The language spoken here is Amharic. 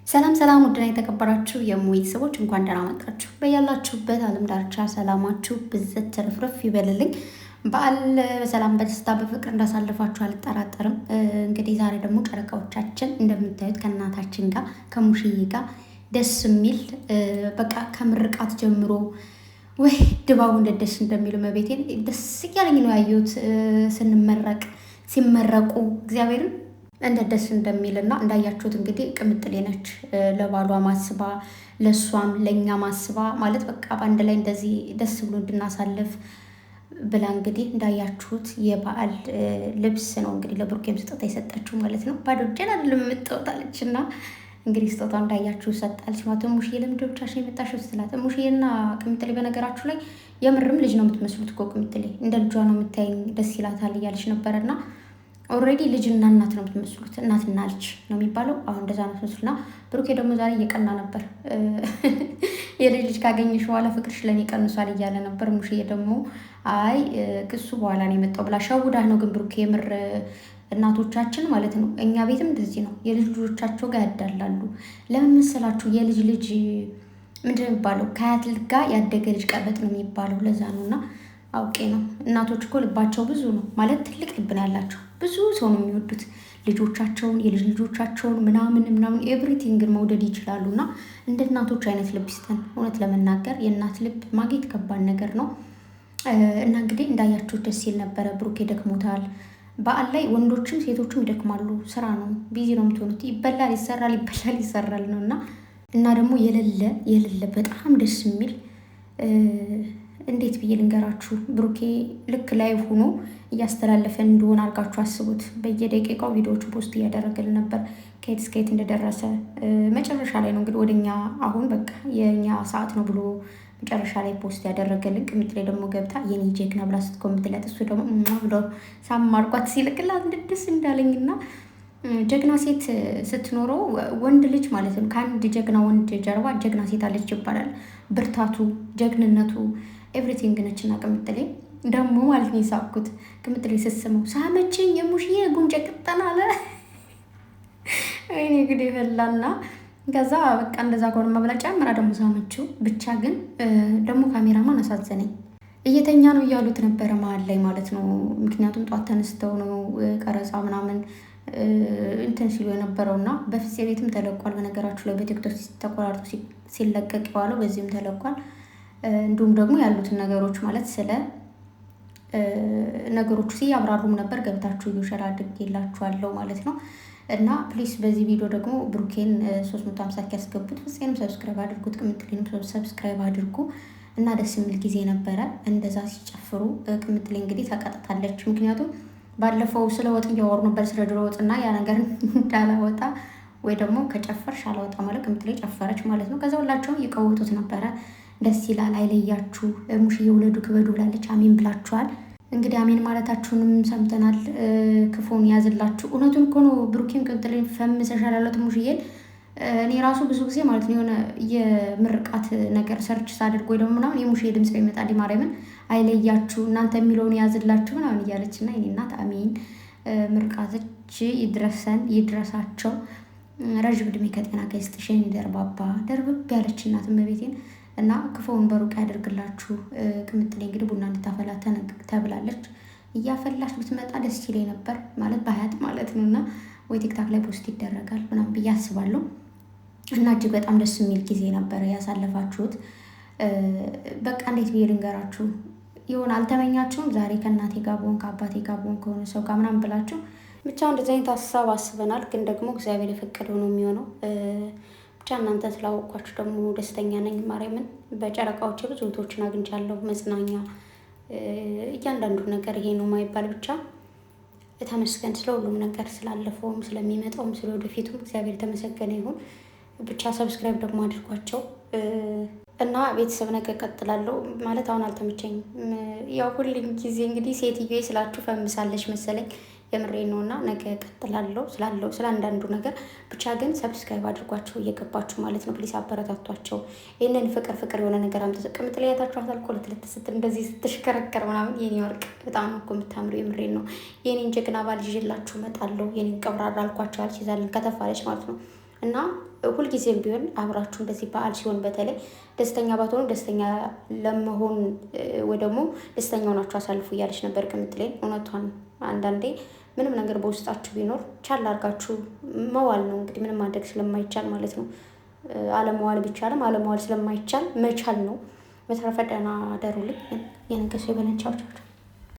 ሰላም ሰላም፣ ውድና የተከበራችሁ የሙይ ሰዎች እንኳን ደህና መጣችሁ። በያላችሁበት ዓለም ዳርቻ ሰላማችሁ ብዝት ትርፍርፍ ይበልልኝ። በዓል በሰላም በደስታ በፍቅር እንዳሳልፋችሁ አልጠራጠርም። እንግዲህ ዛሬ ደግሞ ጨረቃዎቻችን እንደምታዩት ከእናታችን ጋር ከሙሽዬ ጋር ደስ የሚል በቃ ከምርቃት ጀምሮ ወይ ድባቡ እንዴት ደስ እንደሚል መቤቴን ደስ እያለኝ ነው ያየሁት። ሲመረቁ እግዚአብሔርን እንደ ደስ እንደሚልና እንዳያችሁት እንግዲህ ቅምጥሌ ነች ለባሏ ማስባ ለሷም ለኛ ማስባ ማለት በቃ በአንድ ላይ እንደዚህ ደስ ብሎ እንድናሳልፍ ብላ እንግዲህ እንዳያችሁት የበዓል ልብስ ነው እንግዲህ ለብሩኬም ስጦታ የሰጠችው ማለት ነው። ባዶ እጄን አይደለም የምትወጣለች እና እንግዲህ ስጦታ እንዳያችሁ ሰጣለች ማለት ነው። ሙሽዬ ለምንድን ብቻሽን የመጣሽው ስትላት ሙሽዬና ቅምጥሌ በነገራችሁ ላይ የምርም ልጅ ነው የምትመስሉት እኮ ቅምጥሌ እንደ ልጇ ነው የምታየኝ ደስ ይላታል እያለች ነበረና ኦልሬዲ ልጅና እናት ነው የምትመስሉት። እናትና ልጅ ነው የሚባለው። አሁን እንደዛ ነው ትመስሉና ብሩኬ ደግሞ ዛሬ እየቀና ነበር። የልጅ ልጅ ካገኘሽ በኋላ ፍቅርሽ ለኔ ቀንሷል እያለ ነበር። ሙሽዬ ደግሞ አይ ክሱ በኋላ ነው የመጣው ብላ ሸውዳህ ነው። ግን ብሩኬ የምር እናቶቻችን ማለት ነው እኛ ቤትም እንደዚህ ነው። የልጅ ልጆቻቸው ጋር ያዳላሉ። ለምን መሰላችሁ? የልጅ ልጅ ምንድን ነው የሚባለው? ከአያት ጋር ያደገ ልጅ ቀበጥ ነው የሚባለው። ለዛ ነው እና አውቄ ነው። እናቶች እኮ ልባቸው ብዙ ነው ማለት ትልቅ ልብ ነው ያላቸው። ብዙ ሰው ነው የሚወዱት ልጆቻቸውን፣ የልጅ ልጆቻቸውን ምናምን ኤቭሪቲንግን መውደድ ይችላሉ። እና እንደ እናቶች አይነት ልብ ይስጠን። እውነት ለመናገር የእናት ልብ ማግኘት ከባድ ነገር ነው። እና እንግዲህ እንዳያችሁ ደስ ይል ነበረ። ብሩኬ ደክሞታል። በዓል ላይ ወንዶችም ሴቶችም ይደክማሉ። ስራ ነው፣ ቢዚ ነው የምትሆኑት። ይበላል ይሰራል ነው እና ደግሞ የሌለ በጣም ደስ የሚል እንዴት ብዬ ልንገራችሁ። ብሩኬ ልክ ላይቭ ሆኖ እያስተላለፈ እንደሆነ አድርጋችሁ አስቡት። በየደቂቃው ቪዲዮዎቹ ፖስት እያደረገልን ነበር ከየት እስከ የት እንደደረሰ። መጨረሻ ላይ ነው እንግዲህ ወደኛ አሁን በቃ የእኛ ሰዓት ነው ብሎ መጨረሻ ላይ ፖስት ያደረገልን። ቅምጥሌ ደግሞ ገብታ የኔ ጀግና ብላ ስትኮምትለት እሱ ደግሞ ብሎ ሳማርቋት ሲልክላት ደስ እንዳለኝና ጀግና ሴት ስትኖረው ወንድ ልጅ ማለት ነው ከአንድ ጀግና ወንድ ጀርባ ጀግና ሴት አለች ይባላል። ብርታቱ፣ ጀግንነቱ ኤቭሪቲንግ ነችና ቅምጥሌ ደግሞ ማለት ነው የሳኩት ቅምጥሌ ስትስመው ሳመችኝ የሙሽዬ ጉንጨ ቅጠና አለ። ወይኔ ግዴ ፈላና ከዛ በቃ እንደዛ ከሆነ መብላ ጨምራ ደግሞ ሳመችው። ብቻ ግን ደግሞ ካሜራማን አሳዘነኝ። እየተኛ ነው እያሉት ነበረ መሀል ላይ ማለት ነው። ምክንያቱም ጧት ተነስተው ነው ቀረጻ ምናምን እንትን ሲሉ የነበረው እና በፍፄ ቤትም ተለቋል። በነገራችሁ ላይ በቲክቶክ ተቆራርጦ ሲለቀቅ የዋለው በዚህም ተለቋል። እንዲሁም ደግሞ ያሉትን ነገሮች ማለት ስለ ነገሮቹ ሲያብራሩም ነበር። ገብታችሁ ዩሸር አድርጌላችኋለሁ ማለት ነው። እና ፕሊስ በዚህ ቪዲዮ ደግሞ ብሩኬን 350 ያስገቡት፣ ፍፄንም ሰብስክራይብ አድርጉት፣ ቅምጥሌንም ሰብስክራይብ አድርጉ እና ደስ የሚል ጊዜ ነበረ እንደዛ ሲጨፍሩ። ቅምጥሌ እንግዲህ ተቀጥታለች። ምክንያቱም ባለፈው ስለ ወጥ እያወሩ ነበር፣ ስለ ድሮ ወጥና ያ ነገር እንዳላወጣ ወይ ደግሞ ከጨፈርሽ አላወጣ ማለት ቅምጥሌ ጨፈረች ማለት ነው። ከዛ ሁላቸውም እየቀወጡት ነበረ። ደስ ይላል፣ አይለያችሁ። ሙሽዬ ውለዱ ክበዱ ብላለች። አሜን ብላችኋል። እንግዲህ አሜን ማለታችሁንም ሰምተናል። ክፉን ያዝላችሁ። እውነቱን እኮ ነው። ብሩኬን ቅምጥሌን ፈምሰሻል ያለት ሙሽዬን እኔ ራሱ ብዙ ጊዜ ማለት ነው የሆነ የምርቃት ነገር ሰርች ሳደርግ ወይ ደግሞ ምናምን የሙሽዬ ድምፅ ይመጣል። ማርያምን አይለያችሁ እናንተ የሚለውን ያዝላችሁ ምናምን እያለች እና የኔ እናት አሜን ምርቃቶች ይድረሳቸው። ረዥም ዕድሜ ከጤና ከይስጥሽን ደርባባ ደርብብ ያለች እናት እመቤቴን እና ክፉውን በሩቅ ያደርግላችሁ። ቅምጥሌ እንግዲህ ቡና እንድታፈላ ተብላለች። እያፈላች ብትመጣ ደስ ይለኝ ነበር ማለት በሀያት ማለት ነው። እና ወይ ቲክታክ ላይ ፖስት ይደረጋል ምናምን ብዬ አስባለሁ። እና እጅግ በጣም ደስ የሚል ጊዜ ነበረ ያሳለፋችሁት። በቃ እንዴት ብዬ ልንገራችሁ፣ ይሆን አልተመኛችሁም? ዛሬ ከእናቴ ጋር ብሆን ከአባቴ ጋር ብሆን ከሆነ ሰው ጋር ምናምን ብላችሁ ብቻ እንደዚህ አይነት ሀሳብ አስበናል። ግን ደግሞ እግዚአብሔር የፈቀደው ነው የሚሆነው። ብቻ እናንተ ስላወቋችሁ ደግሞ ደስተኛ ነኝ። ማርያምን በጨረቃዎች ብዙ እህቶችን አግኝቻለሁ። መጽናኛ እያንዳንዱ ነገር ይሄ ነው ማይባል ብቻ ተመስገን። ስለ ሁሉም ነገር ስላለፈውም ስለሚመጣውም ስለ ወደፊቱም እግዚአብሔር የተመሰገነ ይሁን። ብቻ ሰብስክራይብ ደግሞ አድርጓቸው እና ቤተሰብ ነገ እቀጥላለሁ ማለት አሁን አልተመቸኝም። ያው ሁሉም ጊዜ እንግዲህ ሴትዮ ስላችሁ ፈምሳለች መሰለኝ። የምሬን ነውና ነገ እቀጥላለሁ ስለ አንዳንዱ ነገር ብቻ ግን ሰብስክራይብ አድርጓቸው እየገባችሁ ማለት ነው። ፕሊስ አበረታቷቸው። ይህንን ፍቅር የሆነ ነገር አምጥቶ ቅምጥሌ ያታችኋታል እኮ ልትልት ስትል እንደዚህ ስትሽከረከር ምናምን የኔ ወርቅ በጣም እኮ የምታምሩ የምሬን ነው። የኔን ጀግና ባል ይዤላችሁ እመጣለሁ። የኔን ቀብራራ አልኳቸው አልችዛልን ከተፋለች ማለት ነው። እና ሁልጊዜም ቢሆን አብራችሁ እንደዚህ በዓል ሲሆን በተለይ ደስተኛ ባትሆኑ ደስተኛ ለመሆን ወይ ደግሞ ደስተኛ ሆናችሁ አሳልፉ እያለች ነበር ቅምጥሌን። እውነቷን አንዳንዴ ምንም ነገር በውስጣችሁ ቢኖር ቻል አድርጋችሁ መዋል ነው እንግዲህ ምንም ማድረግ ስለማይቻል ማለት ነው። አለመዋል ቢቻልም አለመዋል ስለማይቻል መቻል ነው። በተረፈ ደህና ደሩልኝ። የነገ ሰው ይበለን። ቻው ቻው።